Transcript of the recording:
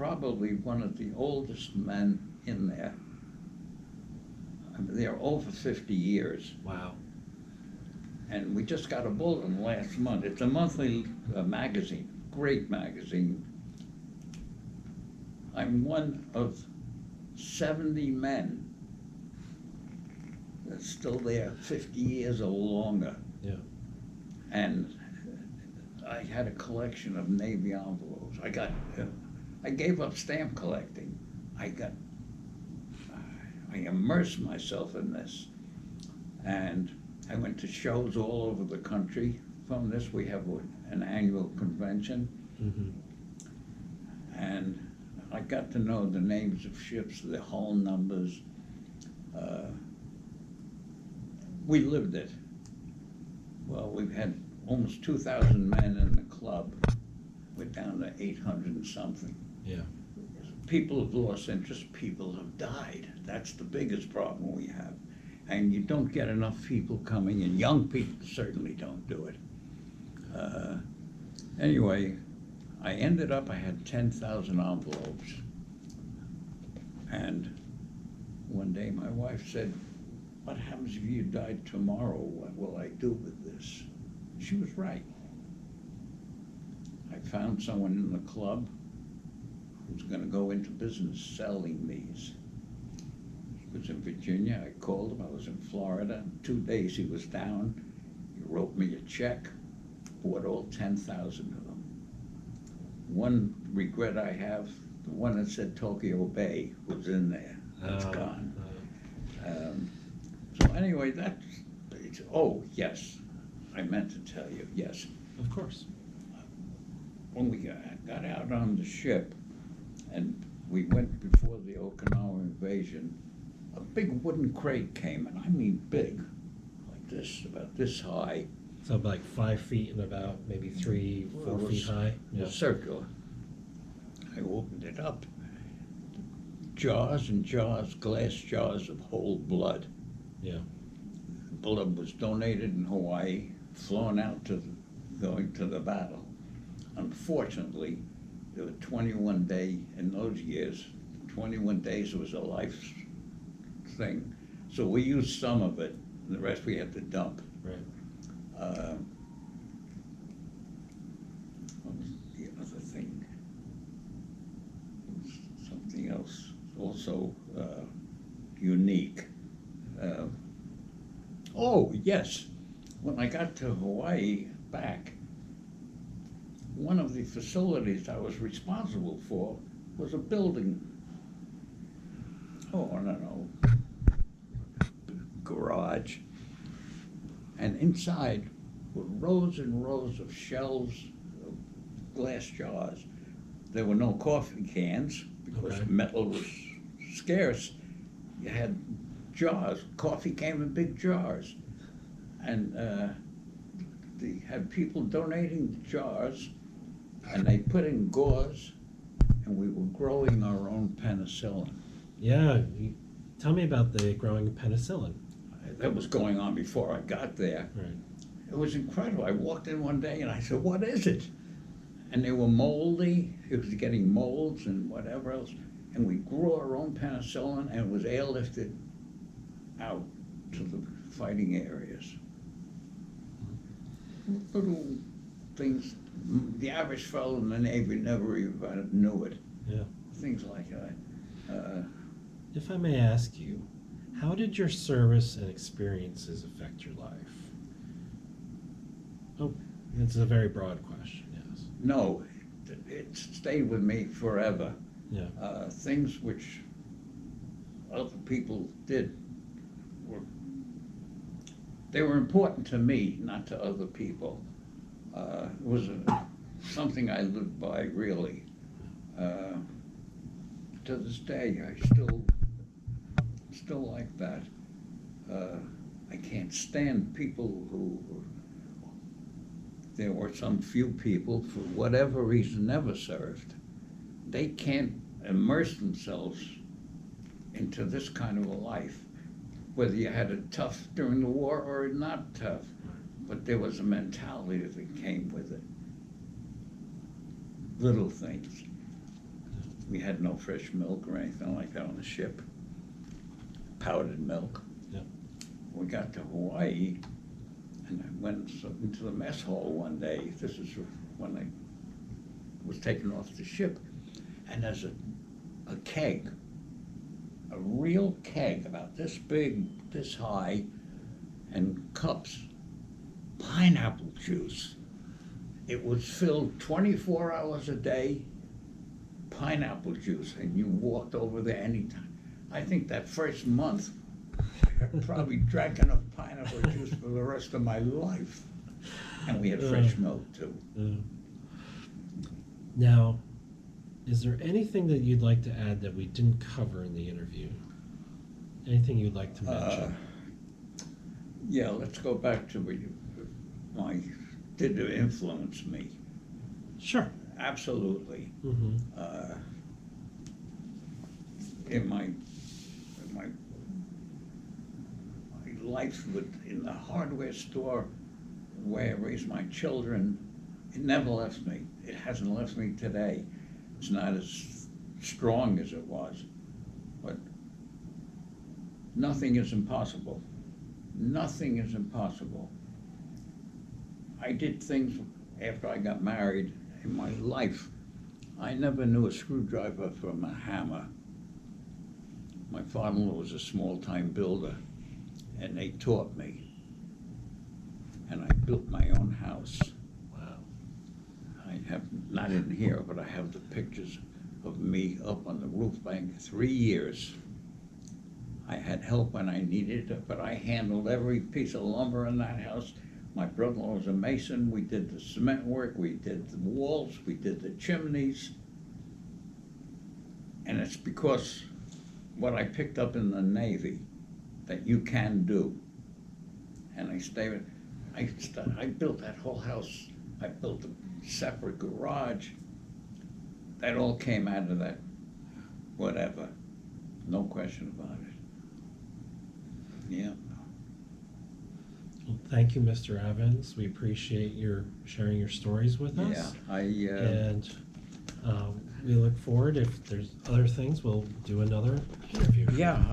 probably one of the oldest men in there. I mean, they're over 50 years. Wow. And we just got a bulletin last month. It's a monthly magazine, great magazine. I'm one of 70 men that's still there 50 years or longer. Yeah. And I had a collection of Navy envelopes. I gave up stamp collecting. I immersed myself in this. And I went to shows all over the country. From this, we have an annual convention. Mm-hmm. And I got to know the names of ships, the hull numbers. We lived it. Well, we've had almost 2,000 men in the club. We're down to 800 and something. Yeah. People have lost interest, people have died. That's the biggest problem we have. And you don't get enough people coming, and young people certainly don't do it. Anyway, I had 10,000 envelopes. And one day my wife said, "What happens if you died tomorrow? What will I do with this?" She was right. I found someone in the club who's going to go into business selling these. He was in Virginia. I called him. I was in Florida. In 2 days he was down. He wrote me a check, bought all 10,000 of them. One regret I have, the one that said Tokyo Bay was in there. That's gone. So anyway, oh, yes, I meant to tell you, yes. Of course. When we got out on the ship and we went before the Okinawa invasion, a big wooden crate came, and I mean big, like this, about this high. So like 5 feet and about maybe 4 feet high? Yeah. Circular. I opened it up. Jars and jars, glass jars of whole blood. Yeah. Blood was donated in Hawaii, flown out going to the battle. Unfortunately, there were 21 days in those years. 21 days was a life thing. So we used some of it, and the rest we had to dump. Right. What was the other thing? It was something else also unique. Oh, yes. When I got to Hawaii back, one of the facilities I was responsible for was a building. Oh, I don't know, garage. And inside were rows and rows of shelves of glass jars. There were no coffee cans because metal was scarce. You had jars. Coffee came in big jars. And they had people donating the jars, and they put in gauze, and we were growing our own penicillin. Yeah, tell me about the growing penicillin. That was going on before I got there. Right. It was incredible. I walked in one day and I said, "What is it?" And they were moldy. It was getting molds and whatever else. And we grew our own penicillin, and it was airlifted out to the fighting areas. Little things. The average fellow in the Navy never even knew it. Yeah. Things like that. If I may ask you, how did your service and experiences affect your life? Oh, it's a very broad question, yes. No, it stayed with me forever. Yeah. Things which other people did they were important to me, not to other people. It was something I lived by, really. To this day, I still like that. I can't stand people there were some few people, for whatever reason, never served. They can't immerse themselves into this kind of a life, whether you had it tough during the war or not tough, but there was a mentality that came with it. Little things. we had no fresh milk or anything like that on the ship. Powdered milk. Yep. We got to Hawaii, and I went into the mess hall one day. This is when I was taken off the ship, and there's a keg, a real keg about this big, this high, and cups, pineapple juice. It was filled 24 hours a day, pineapple juice, and you walked over there anytime. I think that first month, I probably drank enough pineapple juice for the rest of my life. And we had fresh milk too. Now, is there anything that you'd like to add that we didn't cover in the interview? Anything you'd like to mention? Yeah, let's go back to did it influence me? Sure. Absolutely. Mm-hmm. In my life in the hardware store where I raised my children, it never left me. It hasn't left me today. It's not as strong as it was, but nothing is impossible. Nothing is impossible. I did things after I got married in my life. I never knew a screwdriver from a hammer. My father-in-law was a small-time builder, and they taught me. And I built my own house. Wow. I have, not in here, but I have the pictures of me up on the roof bank 3 years. I had help when I needed it, but I handled every piece of lumber in that house. My brother-in-law was a mason. We did the cement work, we did the walls, we did the chimneys. And it's because what I picked up in the Navy that you can do. And I built that whole house. I built a separate garage. That all came out of that, whatever. No question about it. Yeah. Well, thank you, Mr. Evans. We appreciate your sharing your stories with us. Yeah, And we look forward, if there's other things, we'll do another interview. yeah,